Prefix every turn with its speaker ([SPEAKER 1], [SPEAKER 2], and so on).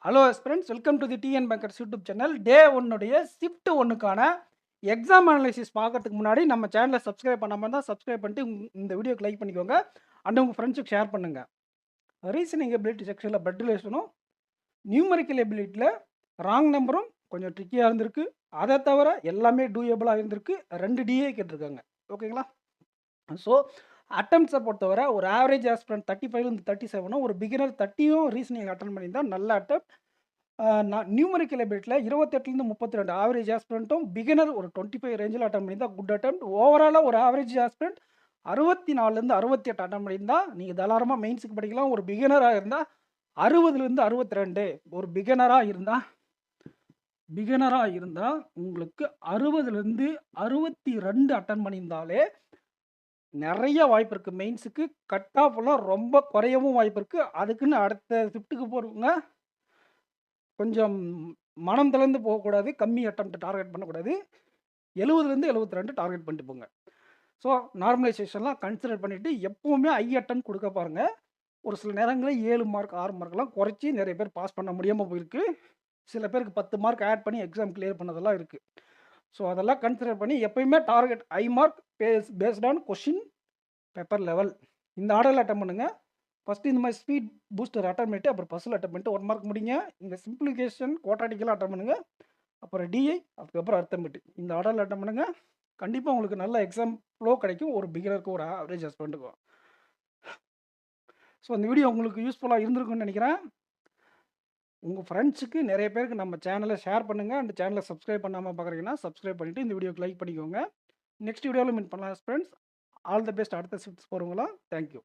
[SPEAKER 1] Hello friends, welcome to the TN bankers YouTube channel. Day 1 shift 1க்கான exam analysis பார்க்கறதுக்கு முன்னாடி நம்ம சேனலை சப்ஸ்கிரைப் பண்ணாமல் இருந்தால் சப்ஸ்கிரைப் பண்ணிட்டு இந்த வீடியோக்கு லைக் பண்ணிக்கோங்க. அண்ட் உங்கள் ஃப்ரெண்ட்ஸுக்கு ஷேர் பண்ணுங்கள். ரீசனிங் எபிலிட்டி செக்ஷனில் பிளட் ரிலேஷனும் நியூமரிக்கல் எபிலிட்டியில் ராங் நம்பரும் கொஞ்சம் ட்ரிக்கியாக இருந்திருக்கு. அதை தவிர எல்லாமே டூயபிளாக இருந்திருக்கு. 2 டிஏ கேட்டிருக்காங்க. ஓகேங்களா? ஸோ அட்டம்ப்ட்ஸை பொறுத்தவரை ஒரு ஆவரேஜ் ஆஸ்பிரண்ட் 35லேருந்து 37, ஒரு பிகினர் 30யும் ரீசனிங் அட்டன் பண்ணியிருந்தா நல்ல அட்டம். நியூமரிக்கல் எபிலிட்டியில் 28லேருந்து 32 ஆவரேஜ் ஆஸ்பிரண்ட்டும், பிகினர் ஒரு 25 ரேஞ்சில் அட்டன் பண்ணியிருந்தா குட் அட்டம். ஓவராலாக ஒரு ஆவரேஜ் ஆஸ்பிரண்ட் 64லேருந்து 68 அட்டன் பண்ணியிருந்தா நீங்கள் தாராளமாக மெயின்ஸுக்கு படிக்கலாம். ஒரு பிகினராக இருந்தால் 60லேருந்து 62, ஒரு பிகினராக இருந்தால் உங்களுக்கு 60லேருந்து 62 அட்டன் பண்ணியிருந்தாலே நிறைய வாய்ப்பு இருக்குது. மெயின்ஸுக்கு கட் ஆஃப்லாம் ரொம்ப குறையவும் வாய்ப்பு இருக்குது. அதுக்குன்னு அடுத்த ஷிஃப்ட்டுக்கு போகிறவங்க கொஞ்சம் மனம் தளர்ந்து போகக்கூடாது. கம்மி அட்டம்ப்ட் டார்கெட் பண்ணக்கூடாது. 70லேருந்து 72 டார்கெட் பண்ணிட்டு போங்க. ஸோ நார்மலைசேஷன்லாம் கன்சிடர் பண்ணிவிட்டு எப்போவுமே ஐ அட்டம் கொடுக்க பாருங்கள். ஒரு சில நேரங்களில் 7 மார்க் 6 மார்க்லாம் குறைச்சி நிறைய பேர் பாஸ் பண்ண முடியாமல் போயிருக்கு. சில பேருக்கு 10 மார்க் ஆட் பண்ணி எக்ஸாம் கிளியர் பண்ணதெல்லாம் இருக்குது. ஸோ அதெல்லாம் கன்சிடர் பண்ணி எப்போயுமே target I mark based on question paper level. இந்த ஆர்டரில் அட்டன் பண்ணுங்கள். ஃபஸ்ட்டு இந்த மாதிரி ஸ்பீட் பூஸ்டர் அட்டன் பண்ணிட்டு அப்புறம் பஸ்ஸில் அட்டன் பண்ணிட்டு 1 மார்க் முடிங்க. இந்த சிம்பிளிஃபிகேஷன் குவாட்ராட்டிக்கலாக அட்டன் பண்ணுங்கள். அப்புறம் டிஐ, அதுக்கப்புறம் அர்த்தமெட்டிக். இந்த ஆர்டரில் அட்டன் பண்ணுங்கள். கண்டிப்பாக உங்களுக்கு நல்ல எக்ஸாம் ஃப்ளோ கிடைக்கும். ஒரு பிகினருக்கு ஒரு ஆவரேஜ் ஹஸ்பண்டுக்கும். ஸோ இந்த வீடியோ உங்களுக்கு யூஸ்ஃபுல்லாக இருந்திருக்குன்னு நினைக்கிறேன். உங்கள் ஃப்ரெண்ட்ஸுக்கு நிறைய பேருக்கு நம்ம சேனலை ஷேர் பண்ணுங்கள். அந்த சேனலை சப்ஸ்கிரைப் பண்ணாமல் பார்க்குறீங்கன்னா சப்ஸ்கிரைப் பண்ணிவிட்டு இந்த வீடியோக்கு லைக் பண்ணிக்கோங்க. நெக்ஸ்ட் வீடியோவில் மீட் பண்ணலாம் ஃப்ரெண்ட்ஸ். All the best. அடுத்த ஷிஃப்ட்ஸ் போகிறவங்களா. தேங்க்யூ.